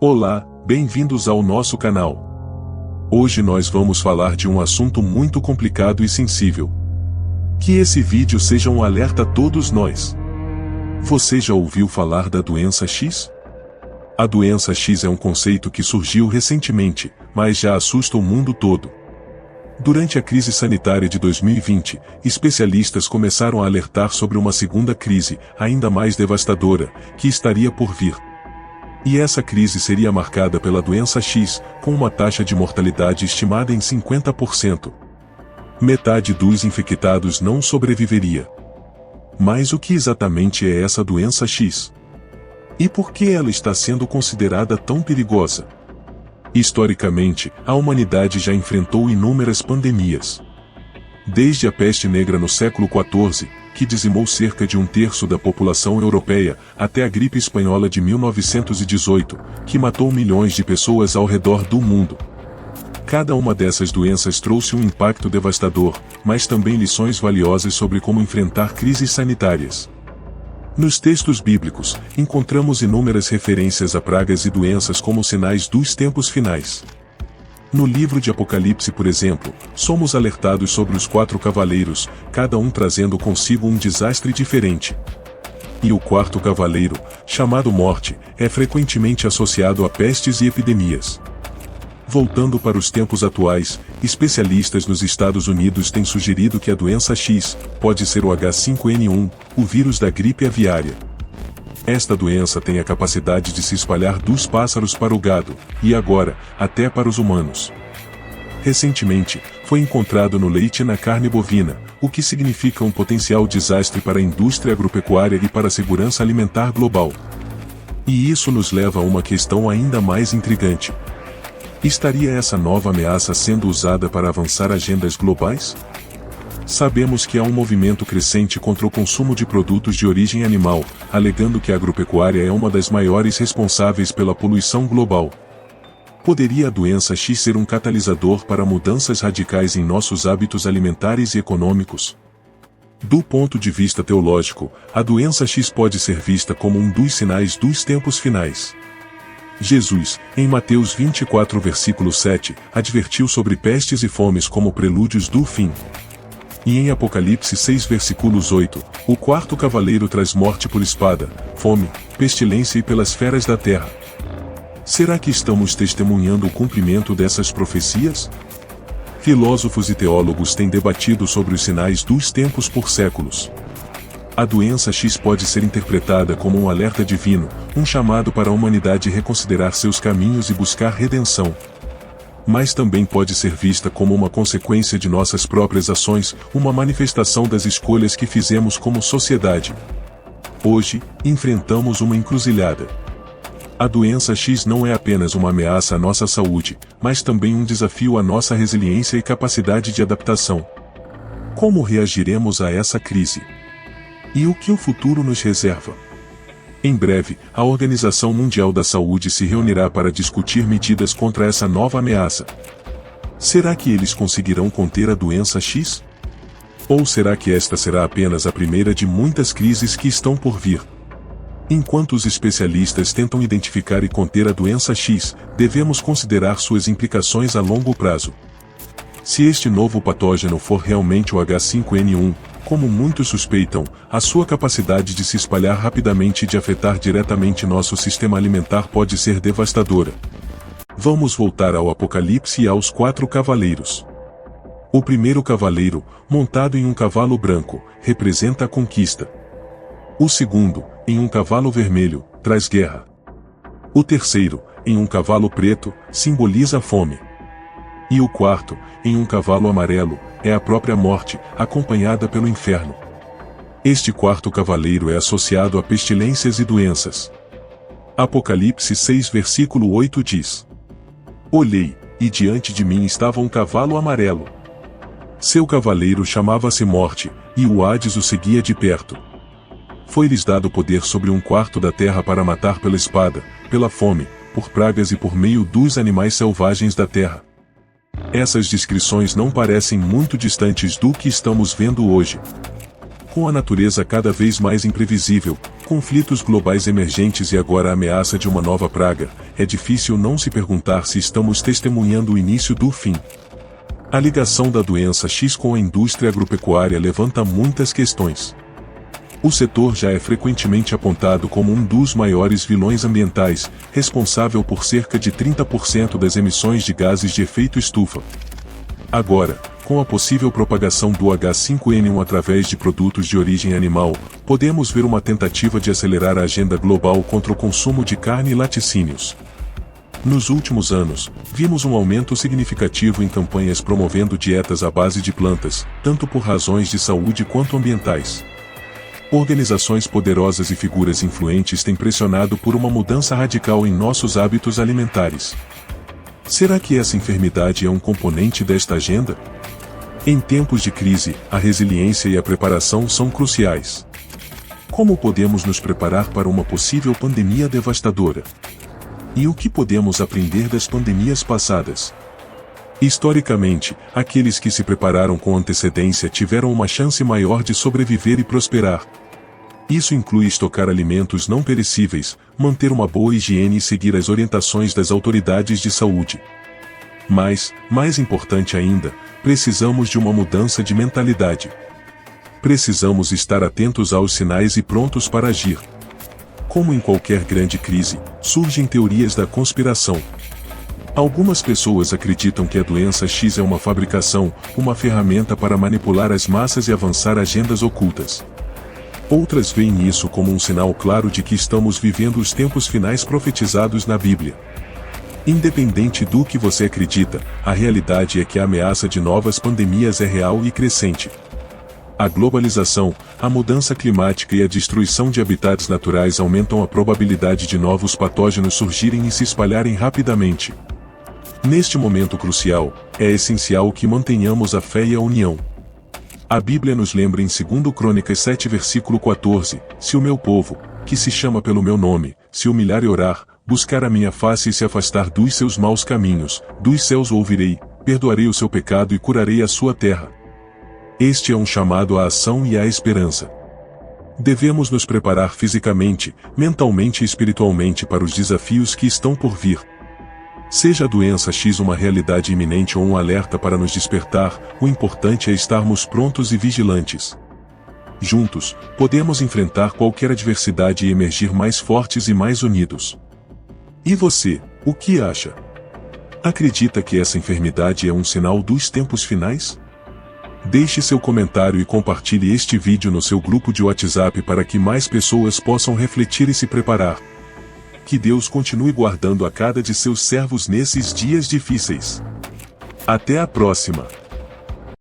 Olá, bem-vindos ao nosso canal. Hoje nós vamos falar de um assunto muito complicado e sensível. Que esse vídeo seja um alerta a todos nós. Você já ouviu falar da doença X? A doença X é um conceito que surgiu recentemente, mas já assusta o mundo todo. Durante a crise sanitária de 2020, especialistas começaram a alertar sobre uma segunda crise, ainda mais devastadora, que estaria por vir. E essa crise seria marcada pela doença X, com uma taxa de mortalidade estimada em 50%. Metade dos infectados não sobreviveria. Mas o que exatamente é essa doença X? E por que ela está sendo considerada tão perigosa? Historicamente, a humanidade já enfrentou inúmeras pandemias. Desde a peste negra no século XIV, que dizimou cerca de 1/3 da população europeia, até a gripe espanhola de 1918, que matou milhões de pessoas ao redor do mundo. Cada uma dessas doenças trouxe um impacto devastador, mas também lições valiosas sobre como enfrentar crises sanitárias. Nos textos bíblicos, encontramos inúmeras referências a pragas e doenças como sinais dos tempos finais. No livro de Apocalipse, por exemplo, somos alertados sobre os 4 cavaleiros, cada um trazendo consigo um desastre diferente. E o 4º cavaleiro, chamado Morte, é frequentemente associado a pestes e epidemias. Voltando para os tempos atuais, especialistas nos Estados Unidos têm sugerido que a doença X pode ser o H5N1, o vírus da gripe aviária. Esta doença tem a capacidade de se espalhar dos pássaros para o gado, e agora, até para os humanos. Recentemente, foi encontrado no leite e na carne bovina, o que significa um potencial desastre para a indústria agropecuária e para a segurança alimentar global. E isso nos leva a uma questão ainda mais intrigante. Estaria essa nova ameaça sendo usada para avançar agendas globais? Sabemos que há um movimento crescente contra o consumo de produtos de origem animal, alegando que a agropecuária é uma das maiores responsáveis pela poluição global. Poderia a doença X ser um catalisador para mudanças radicais em nossos hábitos alimentares e econômicos? Do ponto de vista teológico, a doença X pode ser vista como um dos sinais dos tempos finais. Jesus, em Mateus 24 versículo 7, advertiu sobre pestes e fomes como prelúdios do fim. E em Apocalipse 6 versículos 8, o 4º cavaleiro traz morte por espada, fome, pestilência e pelas feras da terra. Será que estamos testemunhando o cumprimento dessas profecias? Filósofos e teólogos têm debatido sobre os sinais dos tempos por séculos. A doença X pode ser interpretada como um alerta divino, um chamado para a humanidade reconsiderar seus caminhos e buscar redenção. Mas também pode ser vista como uma consequência de nossas próprias ações, uma manifestação das escolhas que fizemos como sociedade. Hoje, enfrentamos uma encruzilhada. A doença X não é apenas uma ameaça à nossa saúde, mas também um desafio à nossa resiliência e capacidade de adaptação. Como reagiremos a essa crise? E o que o futuro nos reserva? Em breve, a Organização Mundial da Saúde se reunirá para discutir medidas contra essa nova ameaça. Será que eles conseguirão conter a doença X? Ou será que esta será apenas a primeira de muitas crises que estão por vir? Enquanto os especialistas tentam identificar e conter a doença X, devemos considerar suas implicações a longo prazo. Se este novo patógeno for realmente o H5N1, como muitos suspeitam, a sua capacidade de se espalhar rapidamente e de afetar diretamente nosso sistema alimentar pode ser devastadora. Vamos voltar ao Apocalipse e aos 4 cavaleiros. O primeiro cavaleiro, montado em um cavalo branco, representa a conquista. O segundo, em um cavalo vermelho, traz guerra. O terceiro, em um cavalo preto, simboliza a fome. E o 4º, em um cavalo amarelo, é a própria morte, acompanhada pelo inferno. Este 4º cavaleiro é associado a pestilências e doenças. Apocalipse 6 versículo 8 diz: Olhei, e diante de mim estava um cavalo amarelo. Seu cavaleiro chamava-se Morte, e o Hades o seguia de perto. Foi-lhes dado poder sobre 1/4 da terra para matar pela espada, pela fome, por pragas e por meio dos animais selvagens da terra. Essas descrições não parecem muito distantes do que estamos vendo hoje. Com a natureza cada vez mais imprevisível, conflitos globais emergentes e agora a ameaça de uma nova praga, é difícil não se perguntar se estamos testemunhando o início do fim. A ligação da doença X com a indústria agropecuária levanta muitas questões. O setor já é frequentemente apontado como um dos maiores vilões ambientais, responsável por cerca de 30% das emissões de gases de efeito estufa. Agora, com a possível propagação do H5N1 através de produtos de origem animal, podemos ver uma tentativa de acelerar a agenda global contra o consumo de carne e laticínios. Nos últimos anos, vimos um aumento significativo em campanhas promovendo dietas à base de plantas, tanto por razões de saúde quanto ambientais. Organizações poderosas e figuras influentes têm pressionado por uma mudança radical em nossos hábitos alimentares. Será que essa enfermidade é um componente desta agenda? Em tempos de crise, a resiliência e a preparação são cruciais. Como podemos nos preparar para uma possível pandemia devastadora? E o que podemos aprender das pandemias passadas? Historicamente, aqueles que se prepararam com antecedência tiveram uma chance maior de sobreviver e prosperar. Isso inclui estocar alimentos não perecíveis, manter uma boa higiene e seguir as orientações das autoridades de saúde. Mas, mais importante ainda, precisamos de uma mudança de mentalidade. Precisamos estar atentos aos sinais e prontos para agir. Como em qualquer grande crise, surgem teorias da conspiração. Algumas pessoas acreditam que a doença X é uma fabricação, uma ferramenta para manipular as massas e avançar agendas ocultas. Outras veem isso como um sinal claro de que estamos vivendo os tempos finais profetizados na Bíblia. Independente do que você acredita, a realidade é que a ameaça de novas pandemias é real e crescente. A globalização, a mudança climática e a destruição de habitats naturais aumentam a probabilidade de novos patógenos surgirem e se espalharem rapidamente. Neste momento crucial, é essencial que mantenhamos a fé e a união. A Bíblia nos lembra em 2 Crônicas 7 versículo 14, se o meu povo, que se chama pelo meu nome, se humilhar e orar, buscar a minha face e se afastar dos seus maus caminhos, dos céus o ouvirei, perdoarei o seu pecado e curarei a sua terra. Este é um chamado à ação e à esperança. Devemos nos preparar fisicamente, mentalmente e espiritualmente para os desafios que estão por vir. Seja a doença X uma realidade iminente ou um alerta para nos despertar, o importante é estarmos prontos e vigilantes. Juntos, podemos enfrentar qualquer adversidade e emergir mais fortes e mais unidos. E você, o que acha? Acredita que essa enfermidade é um sinal dos tempos finais? Deixe seu comentário e compartilhe este vídeo no seu grupo de WhatsApp para que mais pessoas possam refletir e se preparar. Que Deus continue guardando a cada de seus servos nesses dias difíceis. Até a próxima!